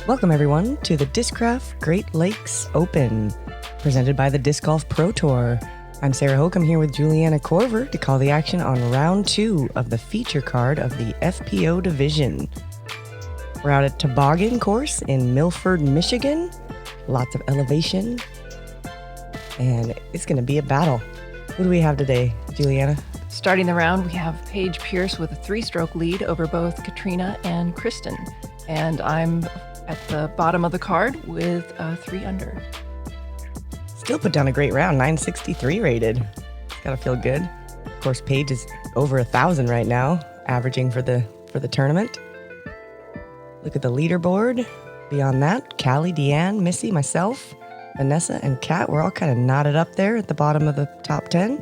Welcome, everyone, to the Discraft Great Lakes Open, presented by the Disc Golf Pro Tour. I'm Sarah Hokom here with Juliana Korver to call the action on round 2 of the feature card of the FPO division. We're out at Toboggan Course in Milford, Michigan. Lots of elevation, and it's going to be a battle. Who do we have today, Juliana? Starting the round, we have Paige Pierce with a 3-stroke lead over both Catrina and Kristin. And I'm at the bottom of the card with 3 under. Still put down a great round, 963 rated. Gotta feel good. Of course, Paige is over 1,000 right now, averaging for the tournament. Look at the leaderboard. Beyond that, Callie, Deanne, Missy, myself, Vanessa, and Kat, we're all kind of knotted up there at the bottom of the top 10.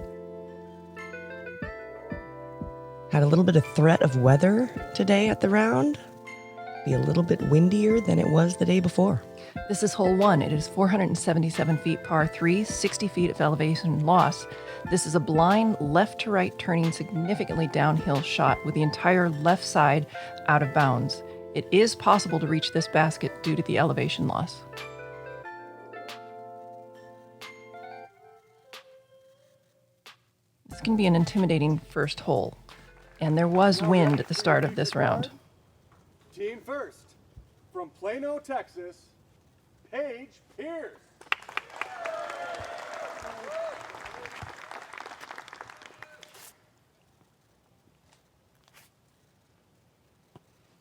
Had a little bit of threat of weather today at the round. Be a little bit windier than it was the day before. This is hole 1. It is 477 feet par 3, 60 feet of elevation loss. This is a blind left to right turning significantly downhill shot with the entire left side out of bounds. It is possible to reach this basket due to the elevation loss. This can be an intimidating first hole, and there was wind at the start of this round. Team first, from Plano, Texas, Paige Pierce.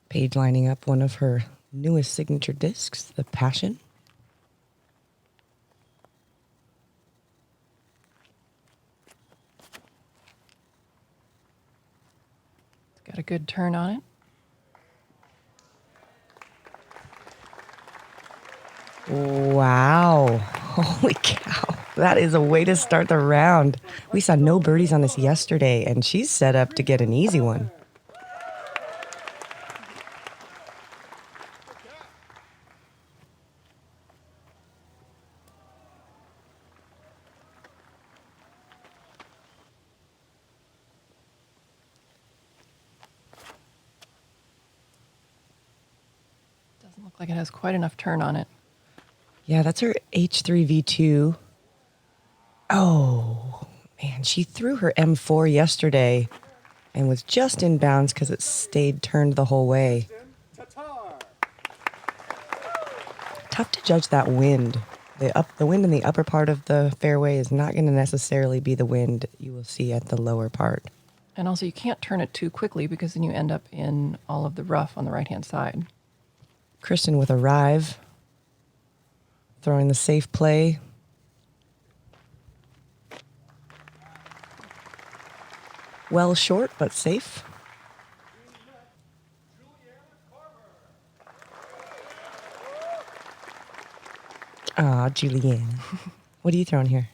Paige lining up one of her newest signature discs, the Passion. It's got a good turn on it. Wow. Holy cow. That is a way to start the round. We saw no birdies on this yesterday, and she's set up to get an easy one. Doesn't look like it has quite enough turn on it. Yeah, that's her H3V2. Oh, man, she threw her M4 yesterday and was just in bounds because it stayed turned the whole way. Kristin Tattar. Tough to judge that wind. The wind in the upper part of the fairway is not going to necessarily be the wind you will see at the lower part. And also, you can't turn it too quickly because then you end up in all of the rough on the right-hand side. Kristin with a rive, throwing the safe play. Well short, but safe. Ah, Julianne. What are you throwing here?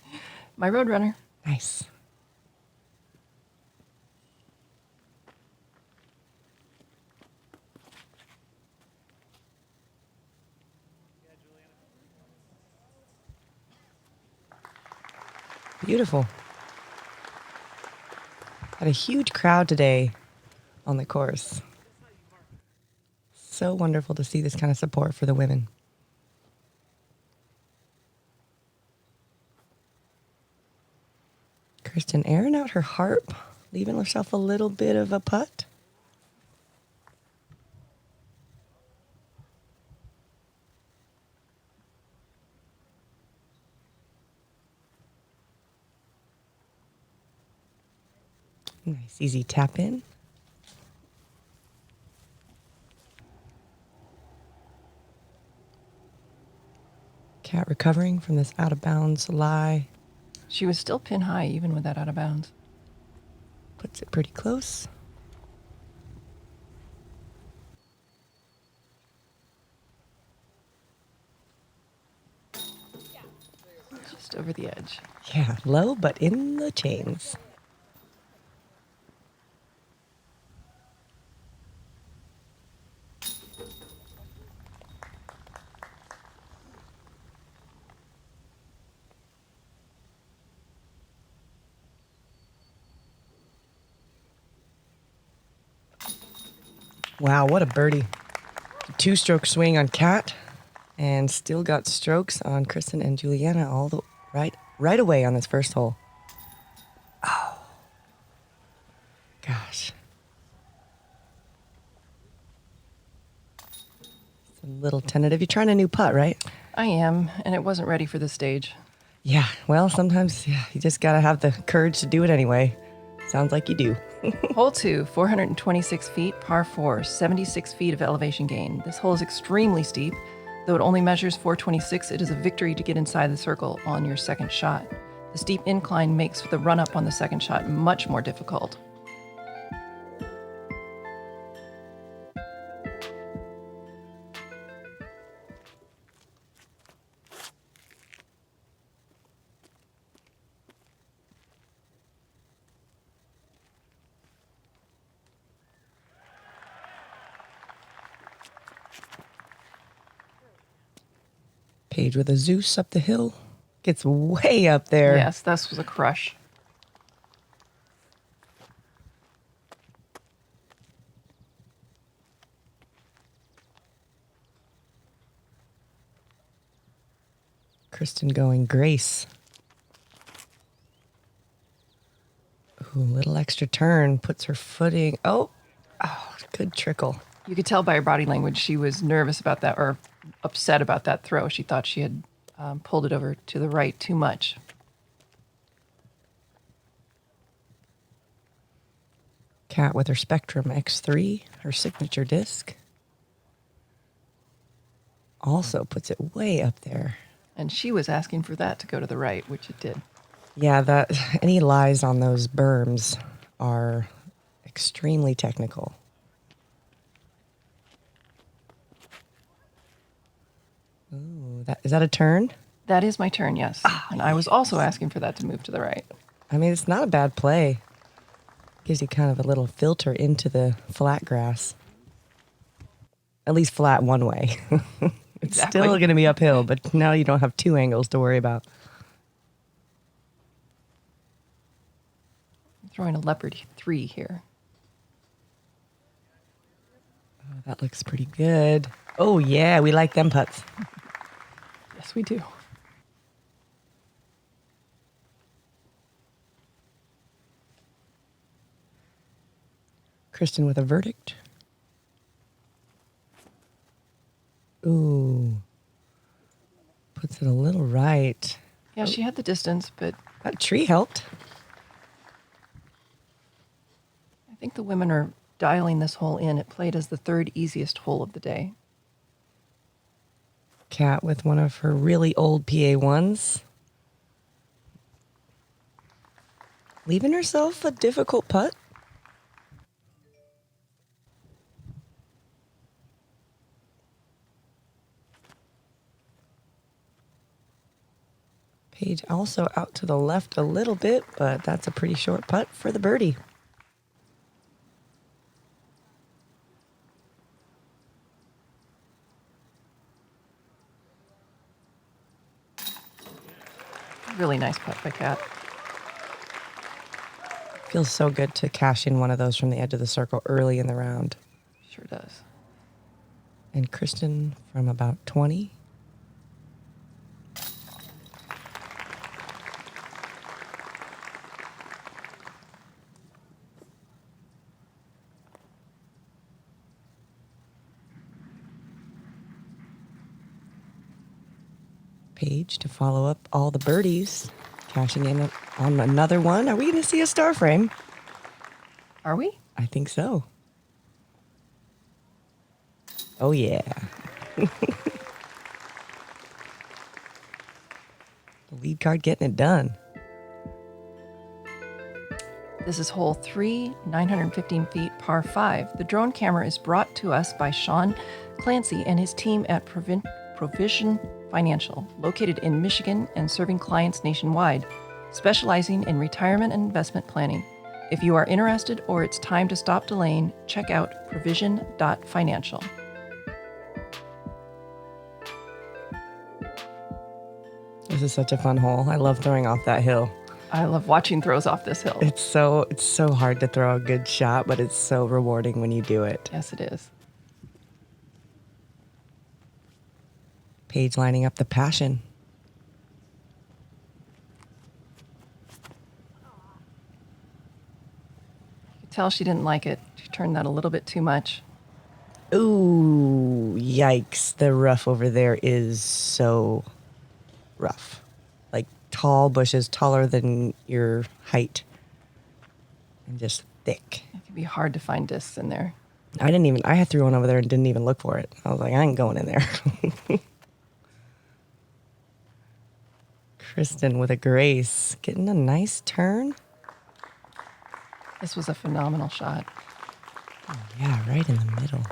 My Roadrunner. Nice. Beautiful. Had a huge crowd today on the course. So wonderful to see this kind of support for the women. Kristin airing out her harp, leaving herself a little bit of a putt. Nice, easy tap in. Cat recovering from this out of bounds lie. She was still pin high even with that out of bounds. Puts it pretty close. Just over the edge. Yeah, low but in the chains. Wow, what a birdie. two-stroke swing on Kat, and still got strokes on Kristin and Juliana all the right away on this first hole. Oh, gosh. It's a little tentative. You're trying a new putt, right? I am, and it wasn't ready for this stage. Yeah, well, sometimes you just got to have the courage to do it anyway. Sounds like you do. Hole 2, 426 feet, par 4, 76 feet of elevation gain. This hole is extremely steep. Though it only measures 426, it is a victory to get inside the circle on your second shot. The steep incline makes the run-up on the second shot much more difficult. Paige with a Zeus up the hill. Gets way up there. Yes, this was a crush. Kristin going Grace. Ooh, a little extra turn. Puts her footing. Oh, good trickle. You could tell by her body language she was nervous about that, or upset about that throw. She thought she had pulled it over to the right too much. Kat with her Spectrum X3, her signature disc. Also puts it way up there. And she was asking for that to go to the right, which it did. Yeah, any lies on those berms are extremely technical. Ooh, is that a turn? That is my turn, yes. And I was also asking for that to move to the right. I mean, it's not a bad play. Gives you kind of a little filter into the flat grass. At least flat one way. It's Exactly. still going to be uphill, but now you don't have two angles to worry about. I'm throwing a leopard 3 here. Oh, that looks pretty good. Oh, yeah, we like them putts. Yes, we do. Kristin with a verdict. Ooh. Puts it a little right. Yeah, she had the distance, but That tree helped. I think the women are dialing this hole in. It played as the third easiest hole of the day. Kat with one of her really old PA1s. Leaving herself a difficult putt. Paige also out to the left a little bit, but that's a pretty short putt for the birdie. Really nice putt by Kat. Feels so good to cash in one of those from the edge of the circle early in the round. Sure does. And Kristin from about 20. Paige to follow up all the birdies, cashing in on another one. Are we going to see a star frame? Are we? I think so. Oh, yeah. The lead card getting it done. This is hole 3, 915 feet, par 5. The drone camera is brought to us by Sean Clancy and his team at Provision Financial, located in Michigan and serving clients nationwide, specializing in retirement and investment planning. If you are interested or it's time to stop delaying, check out provision.financial. This is such a fun hole. I love throwing off that hill. I love watching throws off this hill. It's so hard to throw a good shot, but it's so rewarding when you do it. Yes, it is. Paige lining up the passion. You could tell she didn't like it. She turned that a little bit too much. Ooh, yikes. The rough over there is so rough. Like tall bushes, taller than your height. And just thick. It can be hard to find discs in there. I had threw one over there and didn't even look for it. I was like, I ain't going in there. Kristin with a grace, getting a nice turn. This was a phenomenal shot. Oh, yeah, right in the middle.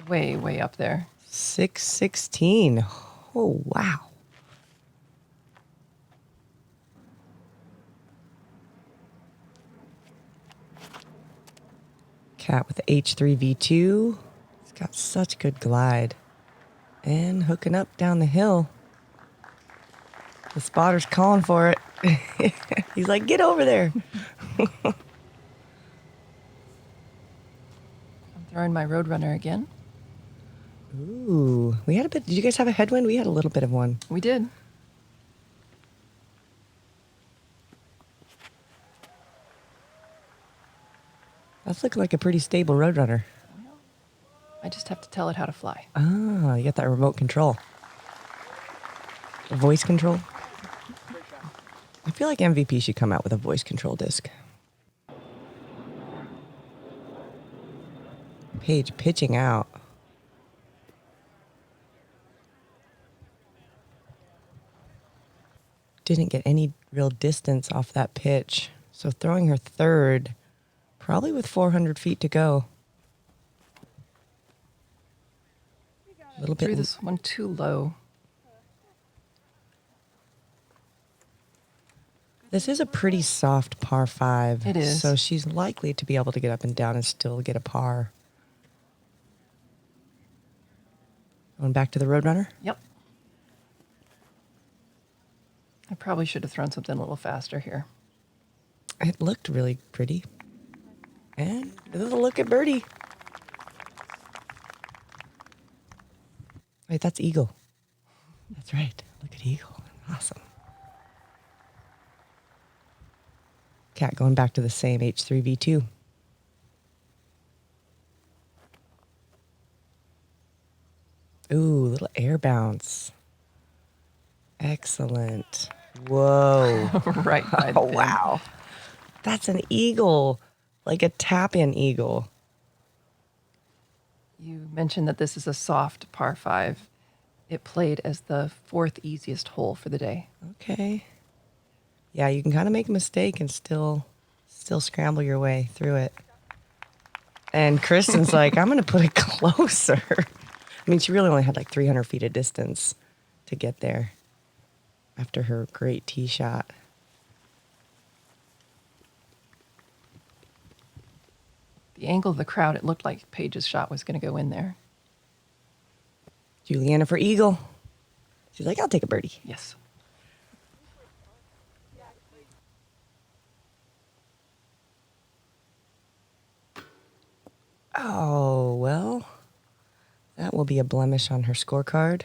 Way, way up there. 616. Oh, wow. Cat with the H3V2. It's got such good glide. And hooking up down the hill. The spotter's calling for it. He's like, get over there. I'm throwing my Roadrunner again. Ooh, we had a bit. Did you guys have a headwind? We had a little bit of one. We did. That's looking like a pretty stable Roadrunner. I just have to tell it how to fly. Ah, you got that remote control. Voice control? I feel like MVP should come out with a voice control disc. Paige pitching out. Didn't get any real distance off that pitch. So throwing her third, probably with 400 feet to go. A little bit. Threw this one too low. This is a pretty soft par 5. It is. So she's likely to be able to get up and down and still get a par. Going back to the Roadrunner? Yep. I probably should have thrown something a little faster here. It looked really pretty. And a little look at birdie. Wait, that's Eagle. That's right. Look at Eagle. Awesome. Cat going back to the same H3V2. Ooh, little air bounce. Excellent. Whoa. Right by the Oh, pin. wow. That's an eagle, like a tap-in eagle. You mentioned that this is a soft par 5. It played as the 4th easiest hole for the day. Okay. Yeah, you can kind of make a mistake and still scramble your way through it. And Kristin's like, I'm going to put it closer. I mean, she really only had like 300 feet of distance to get there after her great tee shot. The angle of the crowd, it looked like Paige's shot was going to go in there. Juliana for eagle. She's like, I'll take a birdie. Yes. Oh, well, that will be a blemish on her scorecard.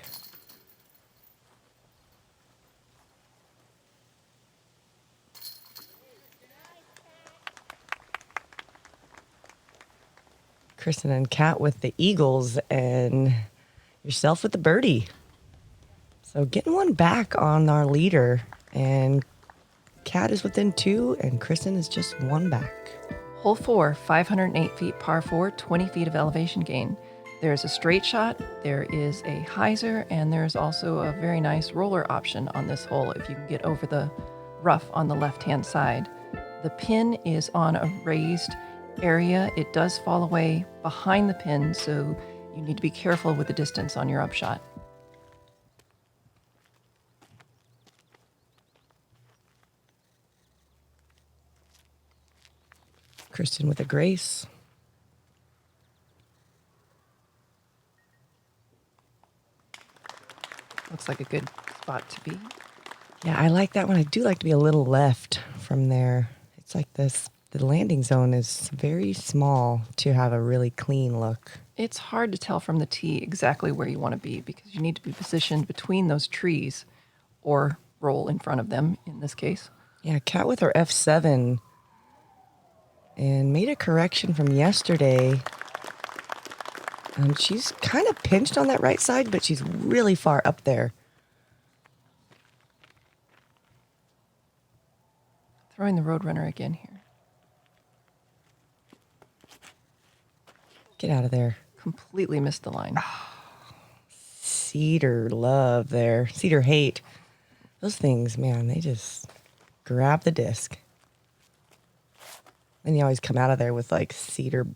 Kristin and Kat with the eagles and yourself with the birdie. So getting one back on our leader, and Kat is within 2 and Kristin is just 1 back. Hole 4, 508 feet, par 4, 20 feet of elevation gain. There's a straight shot, there is a hyzer, and there's also a very nice roller option on this hole if you can get over the rough on the left-hand side. The pin is on a raised area. It does fall away behind the pin, so you need to be careful with the distance on your upshot. Kristin with a grace. Looks like a good spot to be. Yeah, I like that one. I do like to be a little left from there. It's like this The landing zone is very small to have a really clean look. It's hard to tell from the tee exactly where you want to be because you need to be positioned between those trees or roll in front of them in this case. Yeah, Kat with her F7 and made a correction from yesterday. She's kind of pinched on that right side, but she's really far up there. Throwing the Roadrunner again here. Get out of there. Completely missed the line. Cedar love there. Cedar hate. Those things, man, they just grab the disc. And you always come out of there with like cedar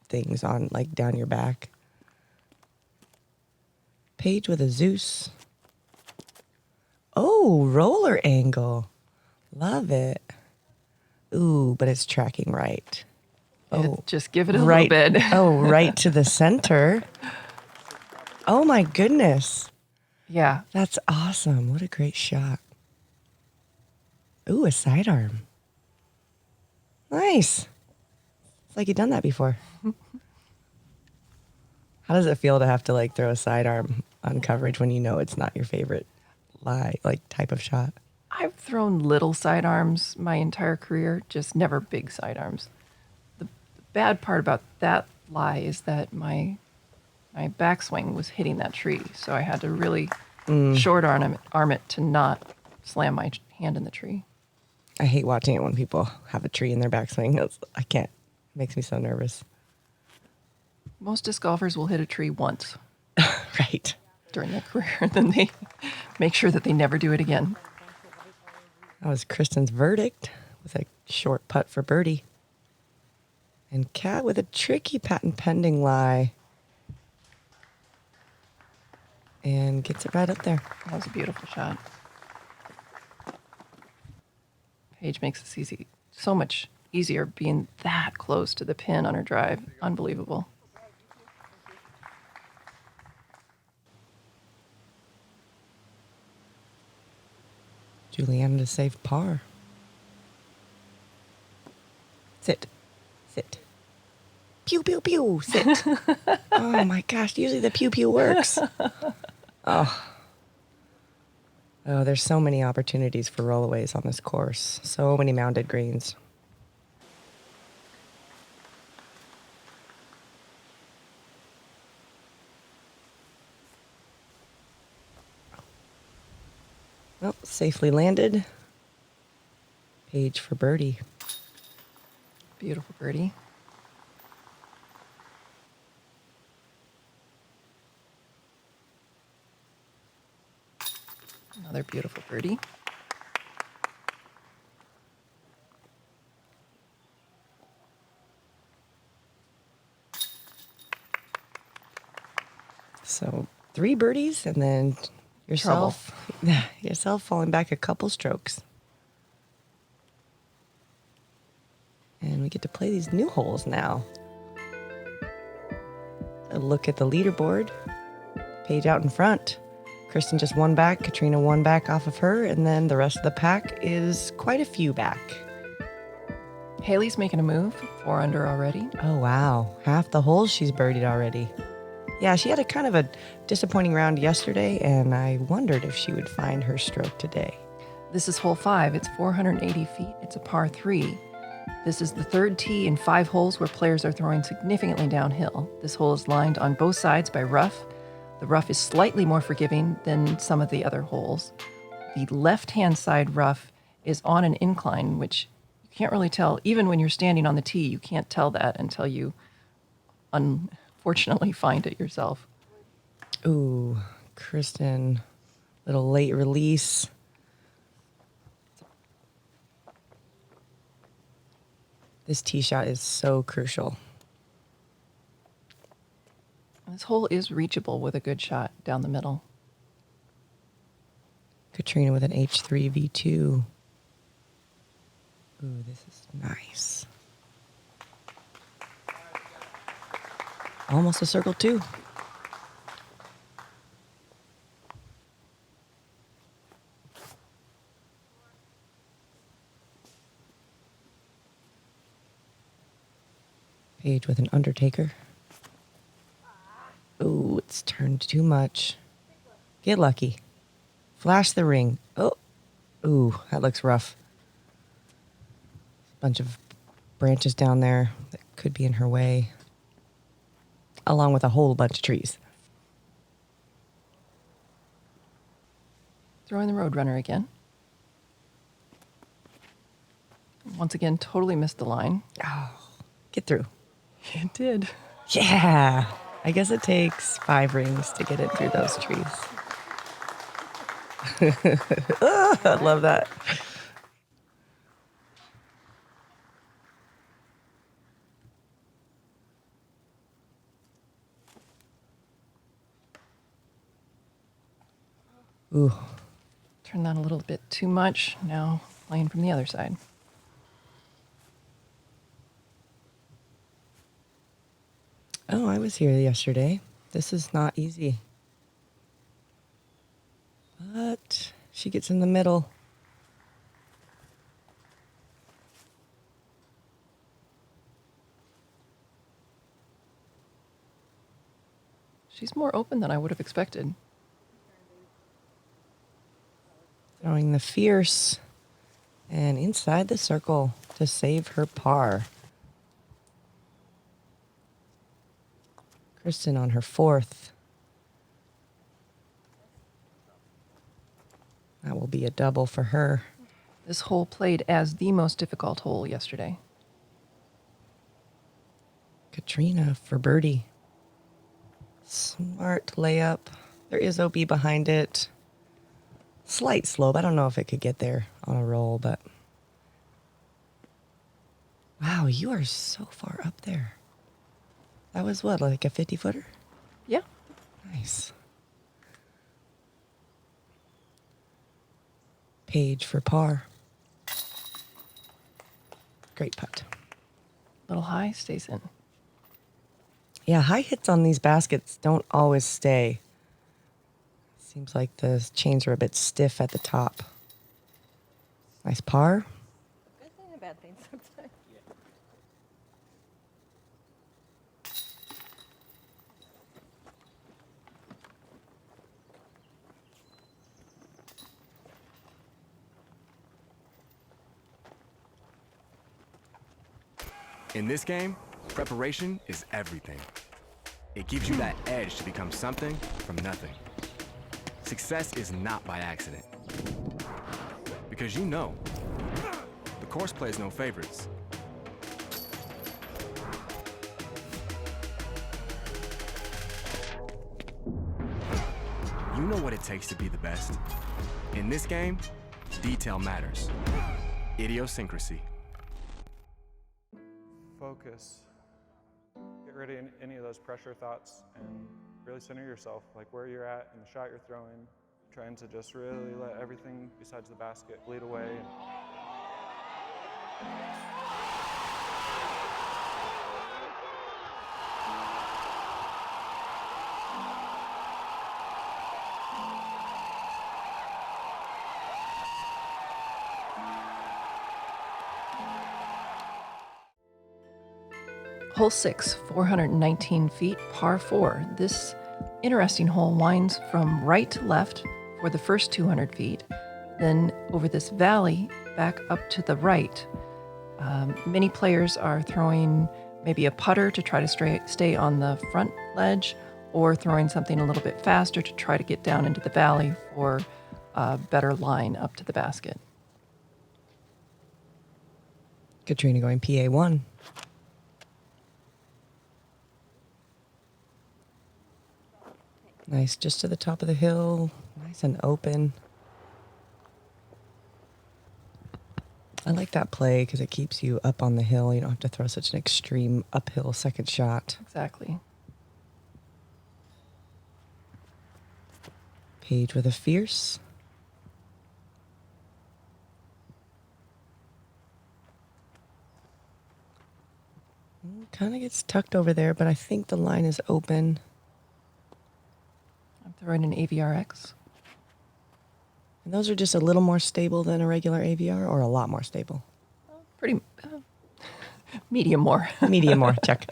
things on, like down your back. Paige with a Zeus. Oh, roller angle. Love it. Ooh, but it's tracking right. Oh, Just give it a right, little bit. Oh, right to the center. Oh my goodness. Yeah. That's awesome. What a great shot. Ooh, a sidearm. Nice. It's like you've done that before. How does it feel to have to like throw a sidearm on coverage when you know it's not your favorite type of shot? I've thrown little sidearms my entire career, just never big sidearms. The bad part about that lie is that my backswing was hitting that tree, so I had to really short arm it to not slam my hand in the tree. I hate watching it when people have a tree in their backswing. I can't. It makes me so nervous. Most disc golfers will hit a tree once Right. during their career, then they make sure that they never do it again. That was Kristin's verdict with a short putt for birdie. And Kat with a tricky patent pending lie. And gets it right up there. That was a beautiful shot. Paige makes this easy, so much easier being that close to the pin on her drive. Unbelievable. Juliana to save par. Sit. Sit. Pew, pew, pew. Sit. Oh my gosh. Usually the pew, pew works. Oh, there's so many opportunities for rollaways on this course. So many mounded greens. Well, safely landed. Paige for birdie. Beautiful birdie. Another beautiful birdie. So 3 birdies and then yourself falling back a couple strokes. And we get to play these new holes now. A look at the leaderboard. Paige out in front. Kristin just 1 back. Catrina 1 back off of her. And then the rest of the pack is quite a few back. Haley's making a move, 4 under already. Oh, wow. Half the holes she's birdied already. Yeah, she had a kind of a disappointing round yesterday, and I wondered if she would find her stroke today. This is hole 5. It's 480 feet. It's a par 3. This is the 3rd tee in 5 holes where players are throwing significantly downhill. This hole is lined on both sides by rough. The rough is slightly more forgiving than some of the other holes. The left-hand side rough is on an incline, which you can't really tell. Even when you're standing on the tee, you can't tell that until you unfortunately find it yourself. Ooh, Kristin, little late release. This tee shot is so crucial. This hole is reachable with a good shot down the middle. Catrina with an H3 V2. Ooh, this is nice. Almost a circle 2. Paige with an undertaker. Ooh, it's turned too much. Get lucky. Flash the ring. Oh, ooh, that looks rough. Bunch of branches down there that could be in her way, along with a whole bunch of trees. Throwing the Roadrunner again. Once again, totally missed the line. Oh, get through. It did. Yeah. I guess it takes 5 rings to get it through those trees. Oh, I love that. Ooh. Turn that a little bit too much. Now playing from the other side. Oh, I was here yesterday. This is not easy. But she gets in the middle. She's more open than I would have expected. Throwing the fierce and inside the circle to save her par. Kristin on her 4th. That will be a double for her. This hole played as the most difficult hole yesterday. Catrina for birdie. Smart layup. There is OB behind it. Slight slope. I don't know if it could get there on a roll, but... Wow, you are so far up there. That was what, like a 50-footer? Yeah. Nice. Paige for par. Great putt. Little high, stays in. Yeah, high hits on these baskets don't always stay. Seems like the chains are a bit stiff at the top. Nice par. Good thing and a bad thing sometimes. In this game, preparation is everything. It gives you that edge to become something from nothing. Success is not by accident. Because you know, the course plays no favorites. You know what it takes to be the best. In this game, detail matters. Idiosyncrasy. Focus. Get rid of any of those pressure thoughts and really center yourself, like where you're at and the shot you're throwing. Trying to just really let everything besides the basket bleed away. Hole 6, 419 feet, par 4. This interesting hole winds from right to left for the first 200 feet, then over this valley back up to the right. Many players are throwing maybe a putter to try to stay on the front ledge, or throwing something a little bit faster to try to get down into the valley for a better line up to the basket. Catrina going PA1. Nice, just to the top of the hill. Nice and open. I like that play because it keeps you up on the hill. You don't have to throw such an extreme uphill second shot. Exactly. Paige with a fierce. Kind of gets tucked over there, but I think the line is open. I'm throwing an AVRX. And those are just a little more stable than a regular AVR, or a lot more stable? Pretty. Medium more. Medium more, check.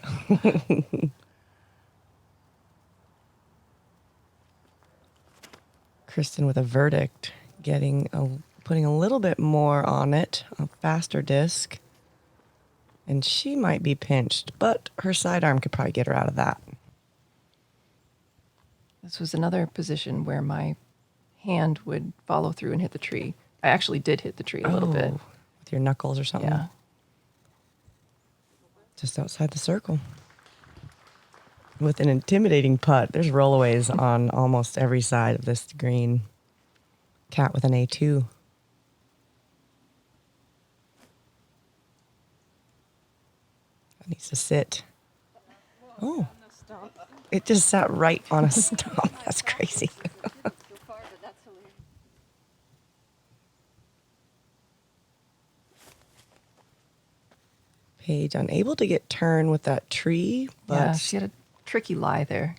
Kristin with a verdict, putting a little bit more on it, a faster disc. And she might be pinched, but her sidearm could probably get her out of that. This was another position where my hand would follow through and hit the tree. I actually did hit the tree a little bit. With your knuckles or something? Yeah. Just outside the circle. With an intimidating putt. There's rollaways on almost every side of this green. Cat with an A2. That needs to sit. Oh. It just sat right on a stump. That's crazy. Paige unable to get turn with that tree, but Yeah, she had a tricky lie there.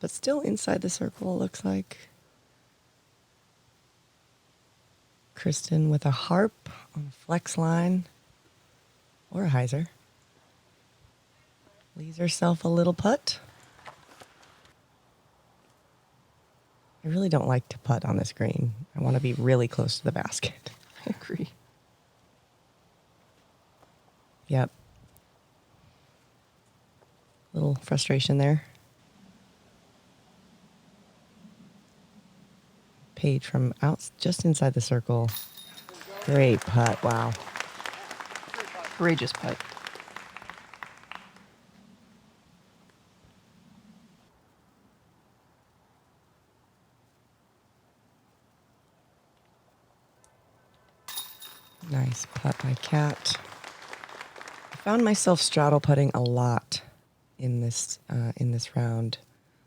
but still inside the circle, it looks like. Kristin with a harp on a flex line or a hyzer. Leaves herself a little putt. I really don't like to putt on this green. I want to be really close to the basket. I agree. Yep. Little frustration there. Paige from out just inside the circle. Great putt. Wow. Courageous putt. Nice putt by Cat. I found myself straddle putting a lot in this round.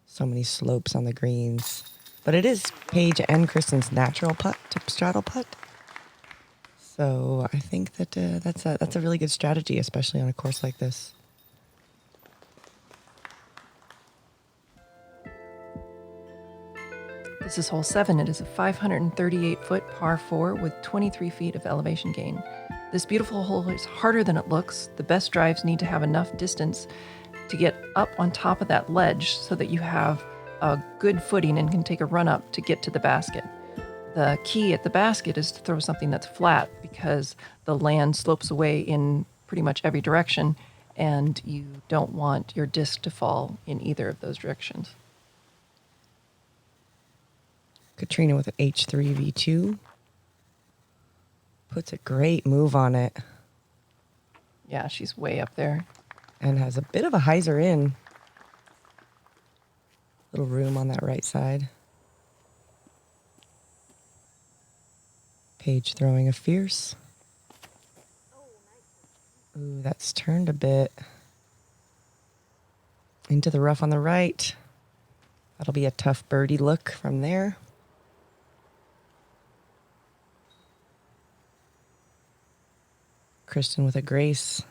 So many slopes on the greens, but it is Paige and Kristin's natural putt to straddle putt. So I think that that's a really good strategy, especially on a course like this. This is hole 7. It is a 538-foot par 4 with 23 feet of elevation gain. This beautiful hole is harder than it looks. The best drives need to have enough distance to get up on top of that ledge so that you have a good footing and can take a run up to get to the basket. The key at the basket is to throw something that's flat because the land slopes away in pretty much every direction and you don't want your disc to fall in either of those directions. Catrina with an H3 V2 puts a great move on it Yeah, she's way up there. and has a bit of a hyzer in. Little room on that right side. Paige throwing a fierce. Ooh, that's turned a bit. Into the rough on the right. That'll be a tough birdie look from there. Kristin with a grace.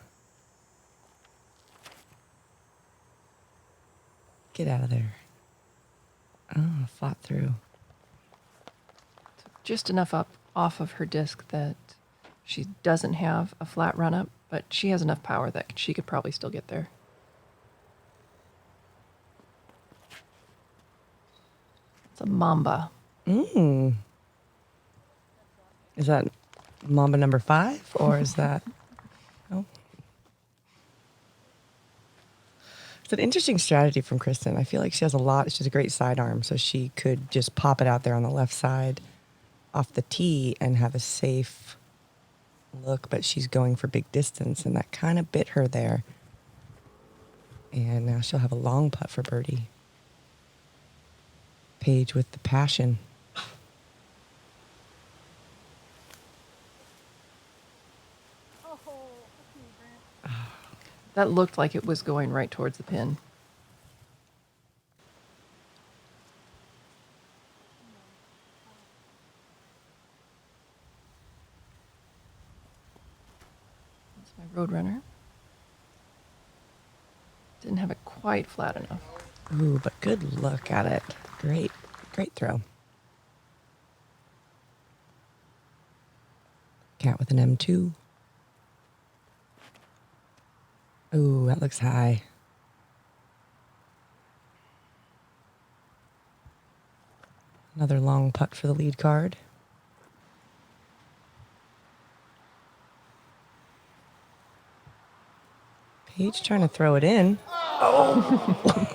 Get out of there. Oh, fought through. Just enough up off of her disc that she doesn't have a flat run up, but she has enough power that she could probably still get there. It's a Mamba. Is that Mamba number 5 or is that? Oh. It's an interesting strategy from Kristin. I feel like she has a lot. She has a great sidearm, so she could just pop it out there on the left side off the tee and have a safe look, but she's going for big distance, and that kind of bit her there. And now she'll have a long putt for birdie. Paige with the passion. That looked like it was going right towards the pin. That's my Roadrunner. Didn't have it quite flat enough. Ooh, but good look at it. Great throw. Cat with an M2. Ooh, that looks high. Another long putt for the lead card. Paige trying to throw it in. Oh!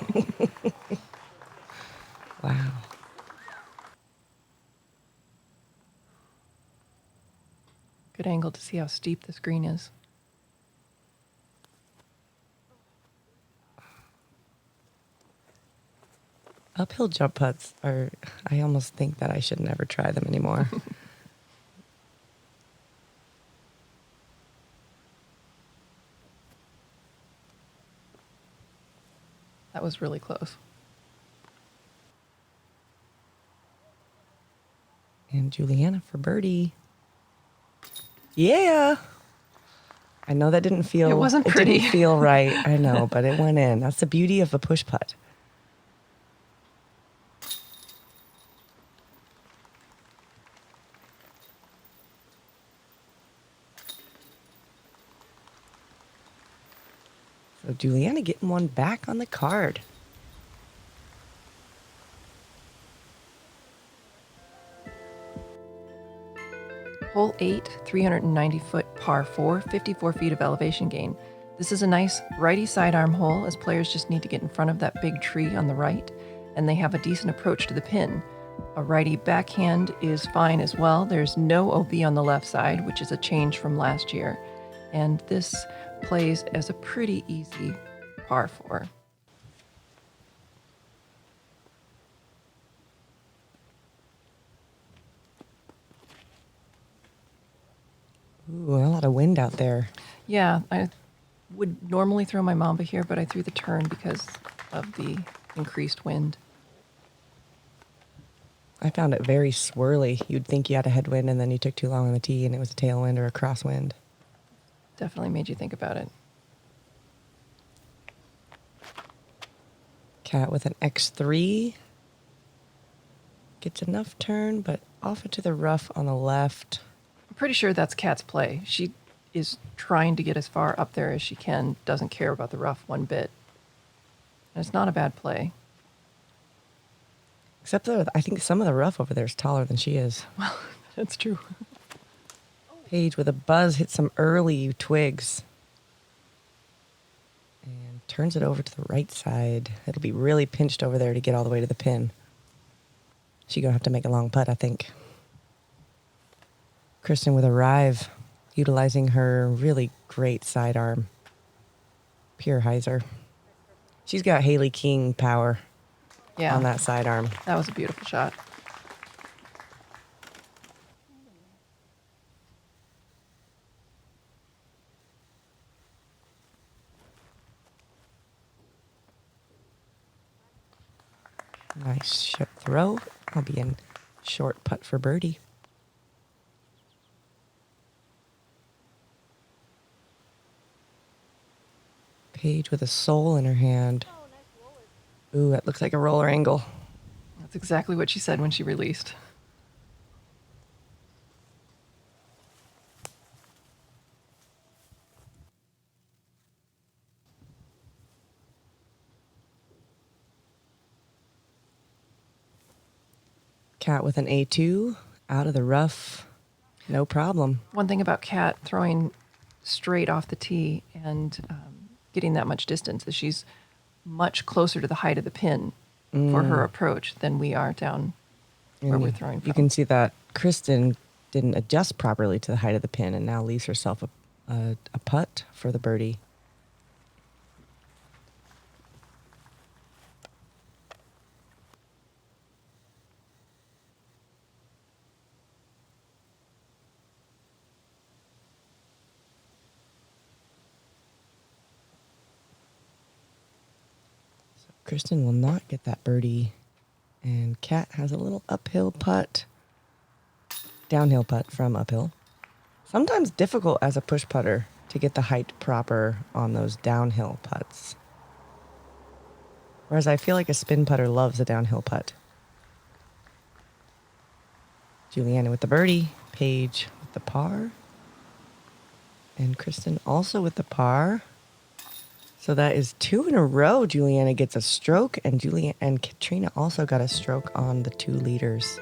Wow. Good angle to see how steep this green is. Uphill jump putts are, I almost think that I should never try them anymore. That was really close. And Juliana for birdie. Yeah. I know that didn't feel... It wasn't pretty. It didn't feel right. I know, but it went in. That's the beauty of a push putt. So Juliana getting one back on the card. Hole 8, 390-foot par 4, 54 feet of elevation gain. This is a nice righty sidearm hole, as players just need to get in front of that big tree on the right, and they have a decent approach to the pin. A righty backhand is fine as well. There's no OB on the left side, which is a change from last year. And this plays as a pretty easy par 4. Ooh, a lot of wind out there. Yeah, I would normally throw my Mamba here, but I threw the turn because of the increased wind. I found it very swirly. You'd think you had a headwind and then you took too long on the tee and it was a tailwind or a crosswind. Definitely made you think about it. Cat with an X3. Gets enough turn, but off into the rough on the left. I'm pretty sure that's Kat's play. She is trying to get as far up there as she can, doesn't care about the rough one bit. And it's not a bad play. Except that I think some of the rough over there is taller than she is. Well, that's true. Paige with a buzz hits some early twigs. And turns it over to the right side. It'll be really pinched over there to get all the way to the pin. She's going to have to make a long putt, I think. Kristin with a rive, utilizing her really great sidearm. Pure hyzer. She's got Haley King power on that sidearm. That was a beautiful shot. Nice short throw. I'll be in short putt for birdie. Paige with a soul in her hand. Ooh, that looks like a roller angle. That's exactly what she said when she released. Cat with an A2, out of the rough, no problem. One thing about Kat throwing straight off the tee and getting that much distance is she's much closer to the height of the pin for her approach than we are down where we're throwing from. You can see that Kristin didn't adjust properly to the height of the pin and now leaves herself a putt for the birdie. Kristin will not get that birdie. And Kat has a little uphill putt. Downhill putt from uphill. Sometimes difficult as a push putter to get the height proper on those downhill putts. Whereas I feel like a spin putter loves a downhill putt. Juliana with the birdie. Paige with the par. And Kristin also with the par. So that is 2 in a row. Juliana gets a stroke, and Katrina also got a stroke on the 2 leaders.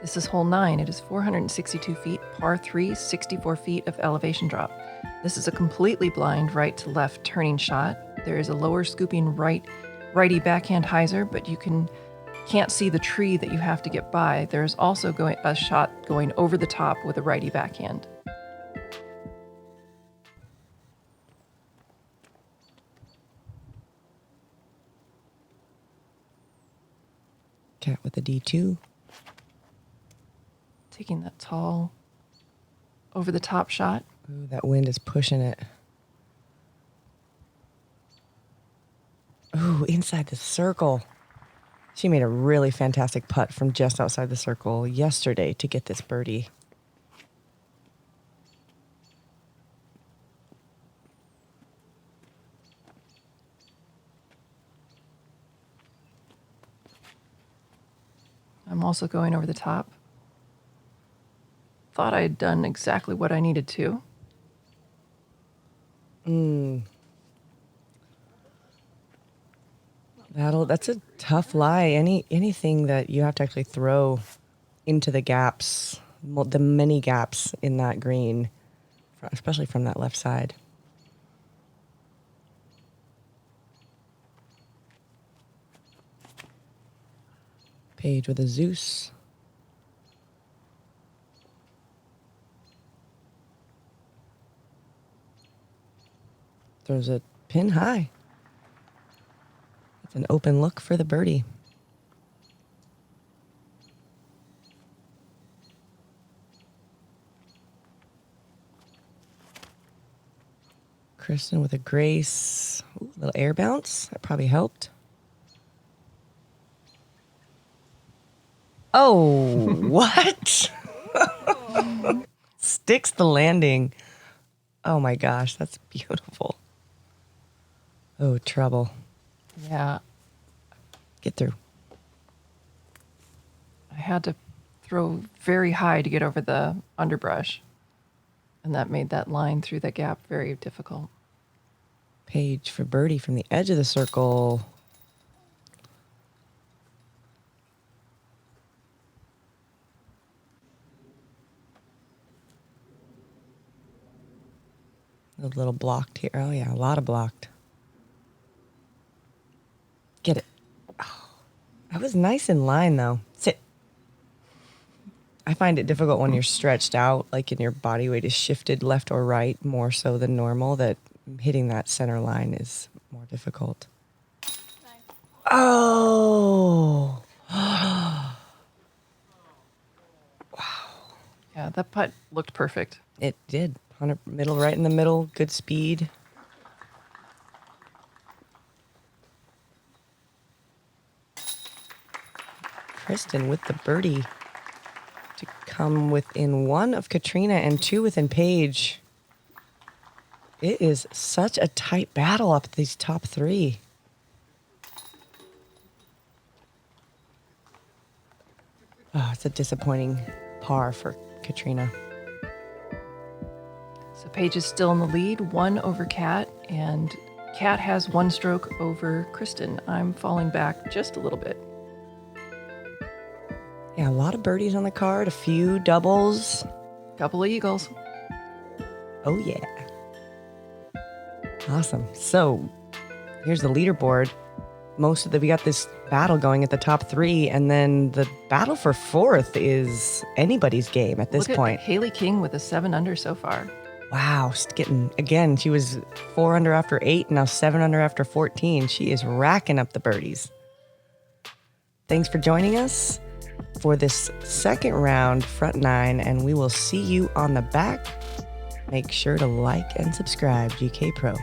This is hole 9. It is 462 feet, par 3, 64 feet of elevation drop. This is a completely blind right to left turning shot. There is a lower scooping righty backhand hyzer, but you can't see the tree that you have to get by. There's also a shot going over the top with a righty backhand. Cat with a D2. Taking that tall over the top shot. Ooh, that wind is pushing it. Ooh, inside the circle. She made a really fantastic putt from just outside the circle yesterday to get this birdie. I'm also going over the top. Thought I had done exactly what I needed to. That's a tough lie. Anything that you have to actually throw into the gaps, the many gaps in that green, especially from that left side. Paige with a Zeus. Throws a pin high. It's an open look for the birdie. Kristin with a grace. Ooh, little air bounce. That probably helped. Oh, what? Sticks the landing. Oh my gosh, that's beautiful. Oh, trouble. Yeah, Get through. I had to throw very high to get over the underbrush. And that made that line through the gap very difficult. Paige for birdie from the edge of the circle. A little blocked here. Oh, yeah, a lot of blocked. Get it. Oh, that was nice in line, though. Sit. I find it difficult when you're stretched out, like and your body weight is shifted left or right more so than normal, that hitting that center line is more difficult. Nice. Oh. Yeah, that putt looked perfect. It did. 100 middle, right in the middle. Good speed. Kristin with the birdie to come within 1 of Katrina and 2 within Paige. It is such a tight battle up these top 3. Oh, it's a disappointing par for Katrina. So Paige is still in the lead, 1 over Kat, and Kat has 1 stroke over Kristin. I'm falling back just a little bit. Yeah, a lot of birdies on the card, a few doubles. Couple of eagles. Oh, yeah. Awesome. So here's the leaderboard. We got this battle going at the top 3, and then the battle for 4th is anybody's game at this Look point. At Haley King with a 7 under so far. Wow, again, she was 4 under after 8, now 7 under after 14. She is racking up the birdies. Thanks for joining us for this second round, front 9, and we will see you on the back. Make sure to like and subscribe, Gkpro.